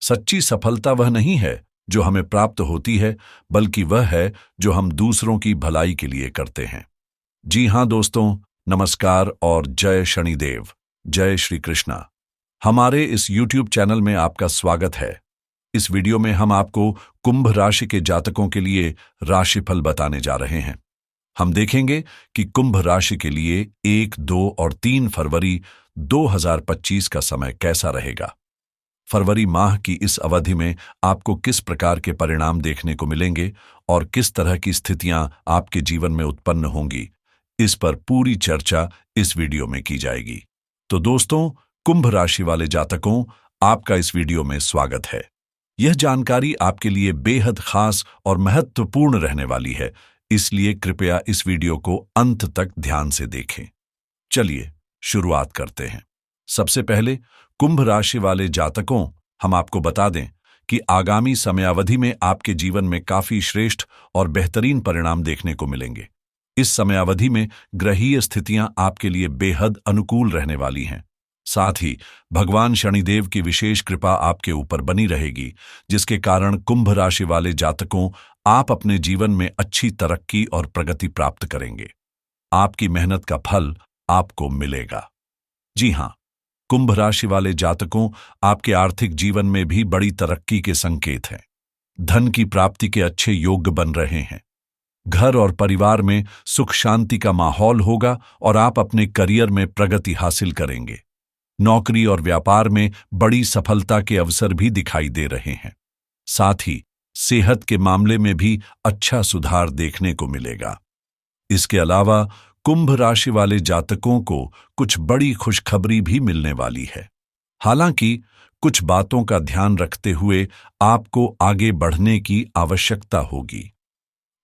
सच्ची सफलता वह नहीं है जो हमें प्राप्त होती है, बल्कि वह है जो हम दूसरों की भलाई के लिए करते हैं। जी हां दोस्तों, नमस्कार और जय शनिदेव, जय श्री कृष्णा। हमारे इस YouTube चैनल में आपका स्वागत है। इस वीडियो में हम आपको कुंभ राशि के जातकों के लिए राशिफल बताने जा रहे हैं। हम देखेंगे कि कुंभ राशि के लिए 1, 2 और 3 फरवरी 2025 का समय कैसा रहेगा। फरवरी माह की इस अवधि में आपको किस प्रकार के परिणाम देखने को मिलेंगे और किस तरह की स्थितियां आपके जीवन में उत्पन्न होंगी, इस पर पूरी चर्चा इस वीडियो में की जाएगी। तो दोस्तों, कुंभ राशि वाले जातकों, आपका इस वीडियो में स्वागत है। यह जानकारी आपके लिए बेहद खास और महत्वपूर्ण रहने वाली है, इसलिए कृपया इस वीडियो को अंत तक ध्यान से देखें। चलिए शुरुआत करते हैं। सबसे पहले कुंभ राशि वाले जातकों, हम आपको बता दें कि आगामी समयावधि में आपके जीवन में काफी श्रेष्ठ और बेहतरीन परिणाम देखने को मिलेंगे। इस समयावधि में ग्रहीय स्थितियां आपके लिए बेहद अनुकूल रहने वाली हैं। साथ ही भगवान शनिदेव की विशेष कृपा आपके ऊपर बनी रहेगी, जिसके कारण कुंभ राशि वाले जातकों, आप अपने जीवन में अच्छी तरक्की और प्रगति प्राप्त करेंगे। आपकी मेहनत का फल आपको मिलेगा। जी हां, कुंभ राशि वाले जातकों, आपके आर्थिक जीवन में भी बड़ी तरक्की के संकेत हैं। धन की प्राप्ति के अच्छे योग बन रहे हैं। घर और परिवार में सुख शांति का माहौल होगा और आप अपने करियर में प्रगति हासिल करेंगे। नौकरी और व्यापार में बड़ी सफलता के अवसर भी दिखाई दे रहे हैं। साथ ही सेहत के मामले में भी अच्छा सुधार देखने को मिलेगा। इसके अलावा कुंभ राशि वाले जातकों को कुछ बड़ी खुशखबरी भी मिलने वाली है। हालांकि कुछ बातों का ध्यान रखते हुए आपको आगे बढ़ने की आवश्यकता होगी।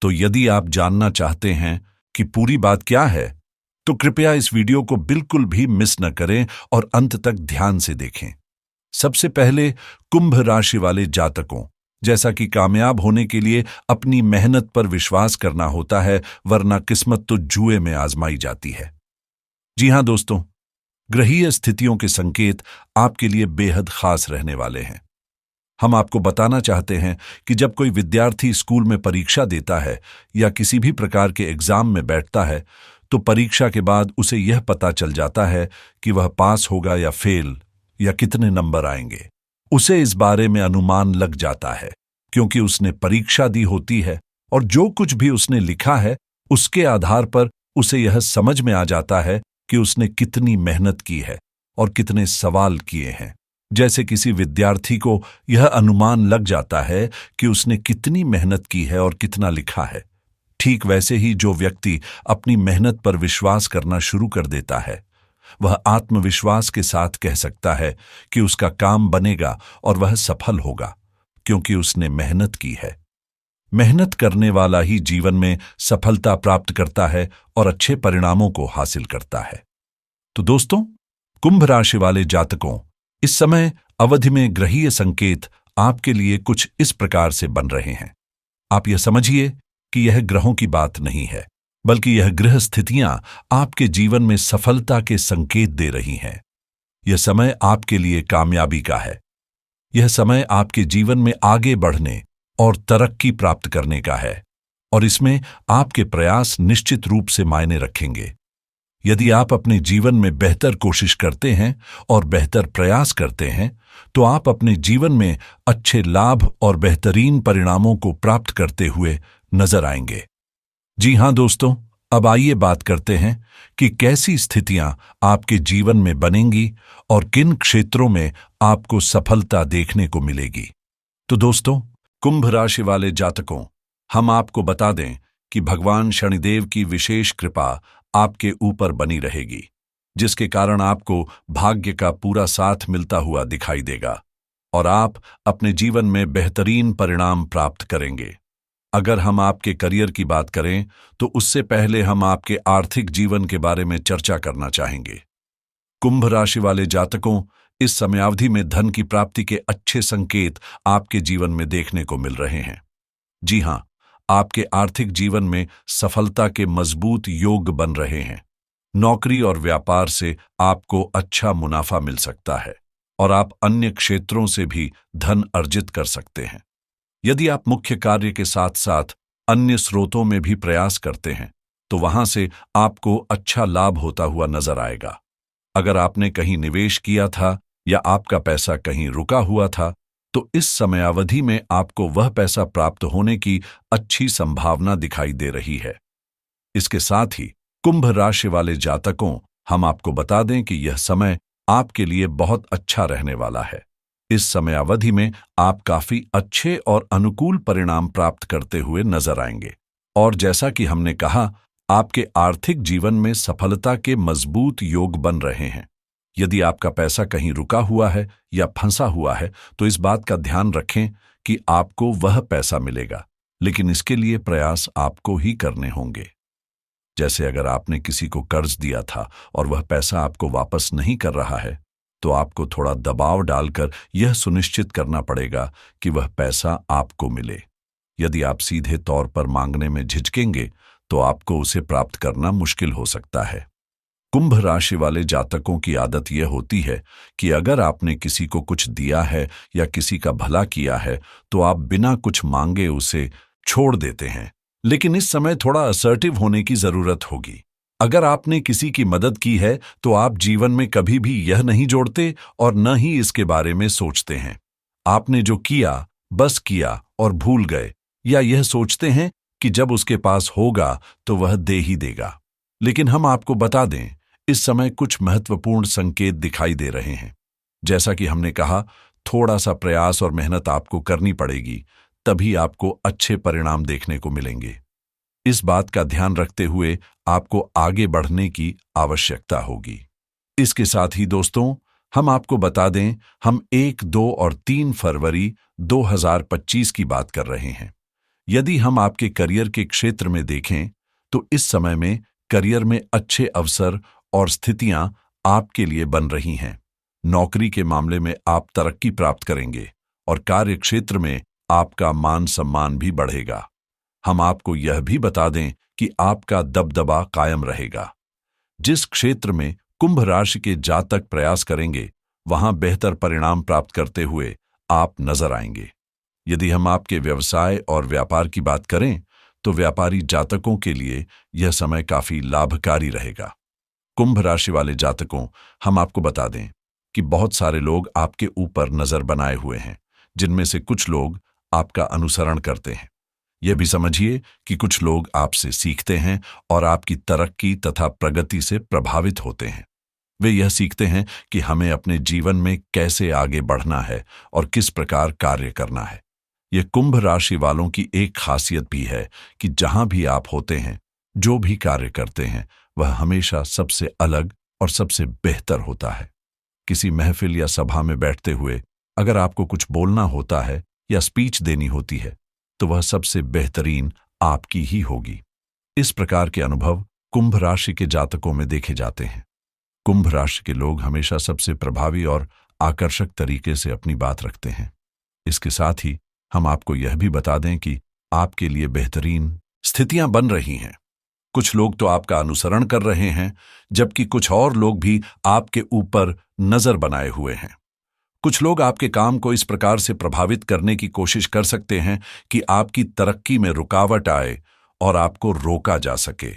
तो यदि आप जानना चाहते हैं कि पूरी बात क्या है, तो कृपया इस वीडियो को बिल्कुल भी मिस न करें और अंत तक ध्यान से देखें। सबसे पहले कुंभ राशि वाले जातकों, जैसा कि कामयाब होने के लिए अपनी मेहनत पर विश्वास करना होता है, वरना किस्मत तो जुए में आजमाई जाती है। जी हां दोस्तों, ग्रहीय स्थितियों के संकेत आपके लिए बेहद खास रहने वाले हैं। हम आपको बताना चाहते हैं कि जब कोई विद्यार्थी स्कूल में परीक्षा देता है या किसी भी प्रकार के एग्जाम में बैठता है, तो परीक्षा के बाद उसे यह पता चल जाता है कि वह पास होगा या फेल, या कितने नंबर आएंगे। उसे इस बारे में अनुमान लग जाता है, क्योंकि उसने परीक्षा दी होती है और जो कुछ भी उसने लिखा है, उसके आधार पर उसे यह समझ में आ जाता है कि उसने कितनी मेहनत की है और कितने सवाल किए हैं। जैसे किसी विद्यार्थी को यह अनुमान लग जाता है कि उसने कितनी मेहनत की है और कितना लिखा है, ठीक वैसे ही जो व्यक्ति अपनी मेहनत पर विश्वास करना शुरू कर देता है, वह आत्मविश्वास के साथ कह सकता है कि उसका काम बनेगा और वह सफल होगा, क्योंकि उसने मेहनत की है। मेहनत करने वाला ही जीवन में सफलता प्राप्त करता है और अच्छे परिणामों को हासिल करता है। तो दोस्तों, कुंभ राशि वाले जातकों, इस समय अवधि में ग्रहीय संकेत आपके लिए कुछ इस प्रकार से बन रहे हैं। आप यह समझिए कि यह ग्रहों की बात नहीं है, बल्कि यह ग्रह स्थितियां आपके जीवन में सफलता के संकेत दे रही हैं। यह समय आपके लिए कामयाबी का है। यह समय आपके जीवन में आगे बढ़ने और तरक्की प्राप्त करने का है, और इसमें आपके प्रयास निश्चित रूप से मायने रखेंगे। यदि आप अपने जीवन में बेहतर कोशिश करते हैं और बेहतर प्रयास करते हैं, तो आप अपने जीवन में अच्छे लाभ और बेहतरीन परिणामों को प्राप्त करते हुए नजर आएंगे। जी हां दोस्तों, अब आइए बात करते हैं कि कैसी स्थितियां आपके जीवन में बनेंगी और किन क्षेत्रों में आपको सफलता देखने को मिलेगी। तो दोस्तों, कुंभ राशि वाले जातकों, हम आपको बता दें कि भगवान शनिदेव की विशेष कृपा आपके ऊपर बनी रहेगी, जिसके कारण आपको भाग्य का पूरा साथ मिलता हुआ दिखाई देगा और आप अपने जीवन में बेहतरीन परिणाम प्राप्त करेंगे। अगर हम आपके करियर की बात करें, तो उससे पहले हम आपके आर्थिक जीवन के बारे में चर्चा करना चाहेंगे। कुंभ राशि वाले जातकों, इस समयावधि में धन की प्राप्ति के अच्छे संकेत आपके जीवन में देखने को मिल रहे हैं। जी हां, आपके आर्थिक जीवन में सफलता के मजबूत योग बन रहे हैं। नौकरी और व्यापार से आपको अच्छा मुनाफा मिल सकता है और आप अन्य क्षेत्रों से भी धन अर्जित कर सकते हैं। यदि आप मुख्य कार्य के साथ साथ अन्य स्रोतों में भी प्रयास करते हैं तो वहां से आपको अच्छा लाभ होता हुआ नजर आएगा। अगर आपने कहीं निवेश किया था या आपका पैसा कहीं रुका हुआ था तो इस समयावधि में आपको वह पैसा प्राप्त होने की अच्छी संभावना दिखाई दे रही है। इसके साथ ही कुंभ राशि वाले जातकों, हम आपको बता दें कि यह समय आपके लिए बहुत अच्छा रहने वाला है। इस समयावधि में आप काफी अच्छे और अनुकूल परिणाम प्राप्त करते हुए नजर आएंगे। और जैसा कि हमने कहा, आपके आर्थिक जीवन में सफलता के मजबूत योग बन रहे हैं। यदि आपका पैसा कहीं रुका हुआ है या फंसा हुआ है तो इस बात का ध्यान रखें कि आपको वह पैसा मिलेगा, लेकिन इसके लिए प्रयास आपको ही करने होंगे। जैसे अगर आपने किसी को कर्ज दिया था और वह पैसा आपको वापस नहीं कर रहा है तो आपको थोड़ा दबाव डालकर यह सुनिश्चित करना पड़ेगा कि वह पैसा आपको मिले। यदि आप सीधे तौर पर मांगने में झिझकेंगे तो आपको उसे प्राप्त करना मुश्किल हो सकता है। कुंभ राशि वाले जातकों की आदत यह होती है कि अगर आपने किसी को कुछ दिया है या किसी का भला किया है तो आप बिना कुछ मांगे उसे छोड़ देते हैं, लेकिन इस समय थोड़ा असर्टिव होने की जरूरत होगी। अगर आपने किसी की मदद की है तो आप जीवन में कभी भी यह नहीं जोड़ते और न ही इसके बारे में सोचते हैं। आपने जो किया बस किया और भूल गए, या यह सोचते हैं कि जब उसके पास होगा तो वह दे ही देगा। लेकिन हम आपको बता दें, इस समय कुछ महत्वपूर्ण संकेत दिखाई दे रहे हैं। जैसा कि हमने कहा, थोड़ा सा प्रयास और मेहनत आपको करनी पड़ेगी, तभी आपको अच्छे परिणाम देखने को मिलेंगे। इस बात का ध्यान रखते हुए आपको आगे बढ़ने की आवश्यकता होगी। इसके साथ ही दोस्तों, हम आपको बता दें, हम 1, 2 और 3 फरवरी 2025 की बात कर रहे हैं। यदि हम आपके करियर के क्षेत्र में देखें तो इस समय में करियर में अच्छे अवसर और स्थितियां आपके लिए बन रही हैं। नौकरी के मामले में आप तरक्की प्राप्त करेंगे और कार्य क्षेत्र में आपका मान सम्मान भी बढ़ेगा। हम आपको यह भी बता दें कि आपका दबदबा कायम रहेगा। जिस क्षेत्र में कुंभ राशि के जातक प्रयास करेंगे वहां बेहतर परिणाम प्राप्त करते हुए आप नजर आएंगे। यदि हम आपके व्यवसाय और व्यापार की बात करें तो व्यापारी जातकों के लिए यह समय काफी लाभकारी रहेगा। कुंभ राशि वाले जातकों, हम आपको बता दें कि बहुत सारे लोग आपके ऊपर नजर बनाए हुए हैं, जिनमें से कुछ लोग आपका अनुसरण करते हैं। यह भी समझिए कि कुछ लोग आपसे सीखते हैं और आपकी तरक्की तथा प्रगति से प्रभावित होते हैं। वे यह सीखते हैं कि हमें अपने जीवन में कैसे आगे बढ़ना है और किस प्रकार कार्य करना है। यह कुंभ राशि वालों की एक खासियत भी है कि जहां भी आप होते हैं, जो भी कार्य करते हैं, वह हमेशा सबसे अलग और सबसे बेहतर होता है। किसी महफिल या सभा में बैठते हुए अगर आपको कुछ बोलना होता है या स्पीच देनी होती है तो वह सबसे बेहतरीन आपकी ही होगी। इस प्रकार के अनुभव कुंभ राशि के जातकों में देखे जाते हैं। कुंभ राशि के लोग हमेशा सबसे प्रभावी और आकर्षक तरीके से अपनी बात रखते हैं। इसके साथ ही हम आपको यह भी बता दें कि आपके लिए बेहतरीन स्थितियां बन रही हैं। कुछ लोग तो आपका अनुसरण कर रहे हैं, जबकि कुछ और लोग भी आपके ऊपर नजर बनाए हुए हैं। कुछ लोग आपके काम को इस प्रकार से प्रभावित करने की कोशिश कर सकते हैं कि आपकी तरक्की में रुकावट आए और आपको रोका जा सके।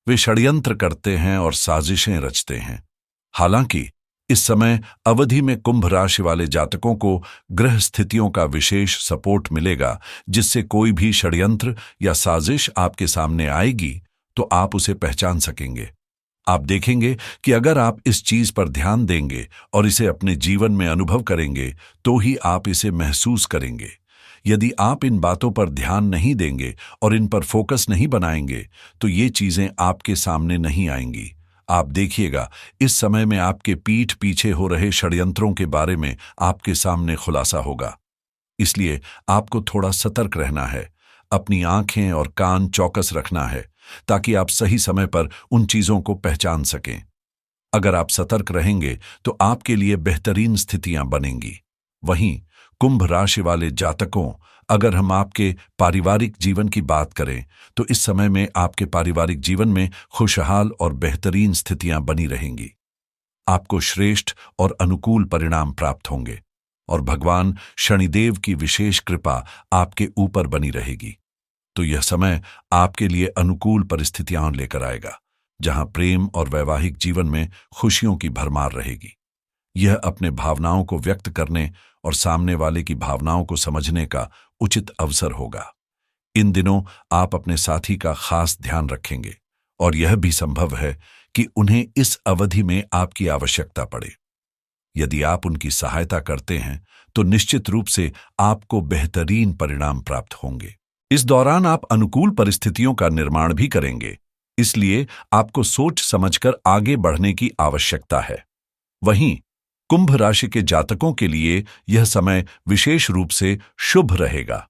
वे षड्यंत्र करते हैं और साजिशें रचते हैं। हालांकि इस समय अवधि में कुंभ राशि वाले जातकों को ग्रह स्थितियों का विशेष सपोर्ट मिलेगा, जिससे कोई भी षड्यंत्र या साजिश आपके सामने आएगी तो आप उसे पहचान सकेंगे। आप देखेंगे कि अगर आप इस चीज पर ध्यान देंगे और इसे अपने जीवन में अनुभव करेंगे तो ही आप इसे महसूस करेंगे। यदि आप इन बातों पर ध्यान नहीं देंगे और इन पर फोकस नहीं बनाएंगे तो ये चीजें आपके सामने नहीं आएंगी। आप देखिएगा, इस समय में आपके पीठ पीछे हो रहे षड्यंत्रों के बारे में आपके सामने खुलासा होगा। इसलिए आपको थोड़ा सतर्क रहना है, अपनी आंखें और कान चौकस रखना है ताकि आप सही समय पर उन चीजों को पहचान सकें। अगर आप सतर्क रहेंगे तो आपके लिए बेहतरीन स्थितियां बनेंगी। वहीं कुंभ राशि वाले जातकों, अगर हम आपके पारिवारिक जीवन की बात करें तो इस समय में आपके पारिवारिक जीवन में खुशहाल और बेहतरीन स्थितियां बनी रहेंगी। आपको श्रेष्ठ और अनुकूल परिणाम प्राप्त होंगे और भगवान शनिदेव की विशेष कृपा आपके ऊपर बनी रहेगी। तो यह समय आपके लिए अनुकूल परिस्थितियां लेकर आएगा, जहां प्रेम और वैवाहिक जीवन में खुशियों की भरमार रहेगी। यह अपने भावनाओं को व्यक्त करने और सामने वाले की भावनाओं को समझने का उचित अवसर होगा। इन दिनों आप अपने साथी का खास ध्यान रखेंगे और यह भी संभव है कि उन्हें इस अवधि में आपकी आवश्यकता पड़े। यदि आप उनकी सहायता करते हैं तो निश्चित रूप से आपको बेहतरीन परिणाम प्राप्त होंगे। इस दौरान आप अनुकूल परिस्थितियों का निर्माण भी करेंगे, इसलिए आपको सोच समझकर आगे बढ़ने की आवश्यकता है। वहीं कुंभ राशि के जातकों के लिए यह समय विशेष रूप से शुभ रहेगा।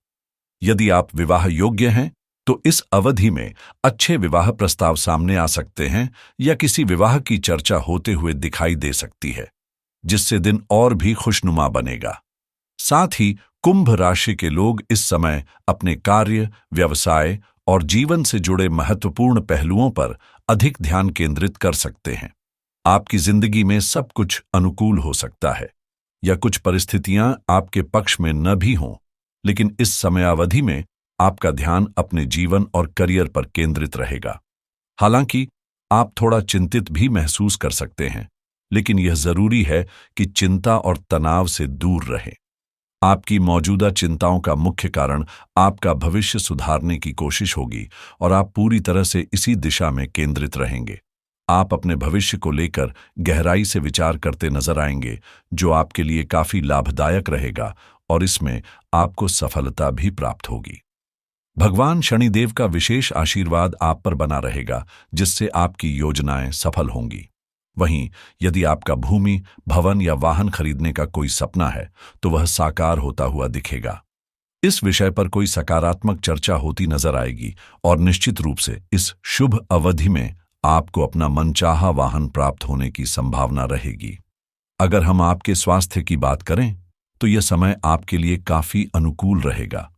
यदि आप विवाह योग्य हैं तो इस अवधि में अच्छे विवाह प्रस्ताव सामने आ सकते हैं या किसी विवाह की चर्चा होते हुए दिखाई दे सकती है, जिससे दिन और भी खुशनुमा बनेगा। साथ ही कुंभ राशि के लोग इस समय अपने कार्य, व्यवसाय और जीवन से जुड़े महत्वपूर्ण पहलुओं पर अधिक ध्यान केंद्रित कर सकते हैं। आपकी जिंदगी में सब कुछ अनुकूल हो सकता है या कुछ परिस्थितियां आपके पक्ष में न भी हों, लेकिन इस समयावधि में आपका ध्यान अपने जीवन और करियर पर केंद्रित रहेगा। हालांकि आप थोड़ा चिंतित भी महसूस कर सकते हैं, लेकिन यह जरूरी है कि चिंता और तनाव से दूर रहें। आपकी मौजूदा चिंताओं का मुख्य कारण आपका भविष्य सुधारने की कोशिश होगी और आप पूरी तरह से इसी दिशा में केंद्रित रहेंगे। आप अपने भविष्य को लेकर गहराई से विचार करते नजर आएंगे, जो आपके लिए काफी लाभदायक रहेगा और इसमें आपको सफलता भी प्राप्त होगी। भगवान शनिदेव का विशेष आशीर्वाद आप पर बना रहेगा, जिससे आपकी योजनाएं सफल होंगी। वहीं यदि आपका भूमि, भवन या वाहन खरीदने का कोई सपना है तो वह साकार होता हुआ दिखेगा। इस विषय पर कोई सकारात्मक चर्चा होती नजर आएगी और निश्चित रूप से इस शुभ अवधि में आपको अपना मनचाहा वाहन प्राप्त होने की संभावना रहेगी। अगर हम आपके स्वास्थ्य की बात करें तो यह समय आपके लिए काफी अनुकूल रहेगा।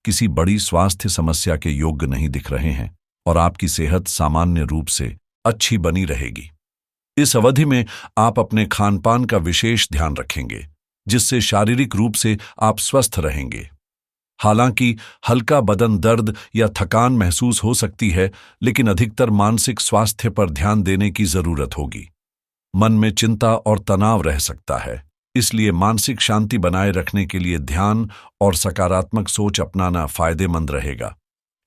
किसी बड़ी स्वास्थ्य समस्या के योग्य नहीं दिख रहे हैं और आपकी सेहत सामान्य रूप से अच्छी बनी रहेगी। इस अवधि में आप अपने खानपान का विशेष ध्यान रखेंगे, जिससे शारीरिक रूप से आप स्वस्थ रहेंगे। हालांकि हल्का बदन दर्द या थकान महसूस हो सकती है, लेकिन अधिकतर मानसिक स्वास्थ्य पर ध्यान देने की जरूरत होगी। मन में चिंता और तनाव रह सकता है, इसलिए मानसिक शांति बनाए रखने के लिए ध्यान और सकारात्मक सोच अपनाना फायदेमंद रहेगा।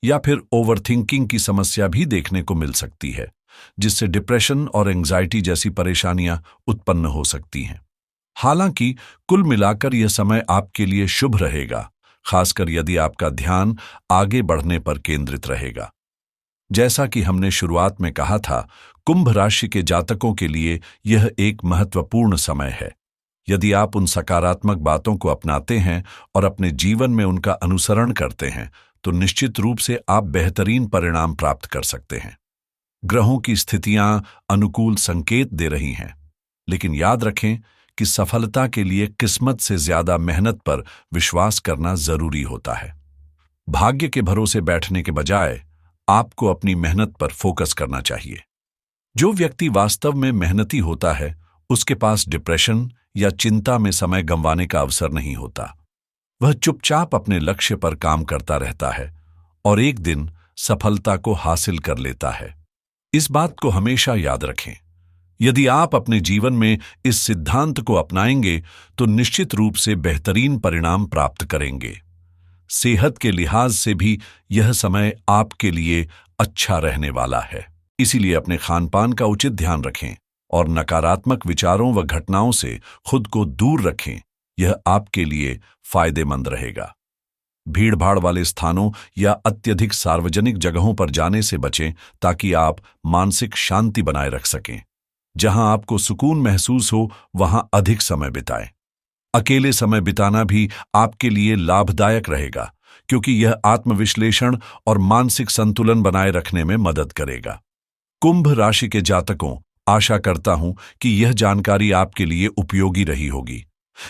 या फिर ओवरथिंकिंग की समस्या भी देखने को मिल सकती है, जिससे डिप्रेशन और एंग्जाइटी जैसी परेशानियां उत्पन्न हो सकती हैं। हालांकि कुल मिलाकर यह समय आपके लिए शुभ रहेगा, खासकर यदि आपका ध्यान आगे बढ़ने पर केंद्रित रहेगा। जैसा कि हमने शुरुआत में कहा था, कुंभ राशि के जातकों के लिए यह एक महत्वपूर्ण समय है। यदि आप उन सकारात्मक बातों को अपनाते हैं और अपने जीवन में उनका अनुसरण करते हैं तो निश्चित रूप से आप बेहतरीन परिणाम प्राप्त कर सकते हैं। ग्रहों की स्थितियां अनुकूल संकेत दे रही हैं, लेकिन याद रखें कि सफलता के लिए किस्मत से ज्यादा मेहनत पर विश्वास करना जरूरी होता है। भाग्य के भरोसे बैठने के बजाय आपको अपनी मेहनत पर फोकस करना चाहिए। जो व्यक्ति वास्तव में मेहनती होता है, उसके पास डिप्रेशन या चिंता में समय गंवाने का अवसर नहीं होता। वह चुपचाप अपने लक्ष्य पर काम करता रहता है और एक दिन सफलता को हासिल कर लेता है। इस बात को हमेशा याद रखें। यदि आप अपने जीवन में इस सिद्धांत को अपनाएंगे तो निश्चित रूप से बेहतरीन परिणाम प्राप्त करेंगे। सेहत के लिहाज से भी यह समय आपके लिए अच्छा रहने वाला है, इसीलिए अपने खानपान का उचित ध्यान रखें और नकारात्मक विचारों व घटनाओं से खुद को दूर रखें। यह आपके लिए फायदेमंद रहेगा। भीड़भाड़ वाले स्थानों या अत्यधिक सार्वजनिक जगहों पर जाने से बचें, ताकि आप मानसिक शांति बनाए रख सकें। जहां आपको सुकून महसूस हो, वहां अधिक समय बिताएं। अकेले समय बिताना भी आपके लिए लाभदायक रहेगा, क्योंकि यह आत्मविश्लेषण और मानसिक संतुलन बनाए रखने में मदद करेगा। कुंभ राशि के जातकों, आशा करता हूं कि यह जानकारी आपके लिए उपयोगी रही होगी।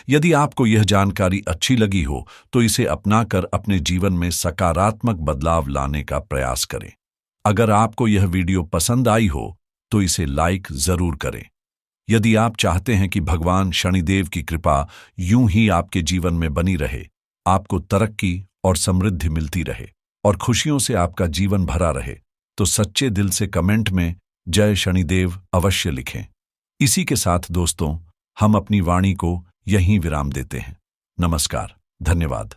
यदि आपको यह जानकारी अच्छी लगी हो तो इसे अपनाकर अपने जीवन में सकारात्मक बदलाव लाने का प्रयास करें। अगर आपको यह वीडियो पसंद आई हो तो इसे लाइक जरूर करें। यदि आप चाहते हैं कि भगवान शनिदेव की कृपा यूं ही आपके जीवन में बनी रहे, आपको तरक्की और समृद्धि मिलती रहे और खुशियों से आपका जीवन भरा रहे, तो सच्चे दिल से कमेंट में जय शनिदेव अवश्य लिखें। इसी के साथ दोस्तों, हम अपनी वाणी को यहीं विराम देते हैं। नमस्कार, धन्यवाद।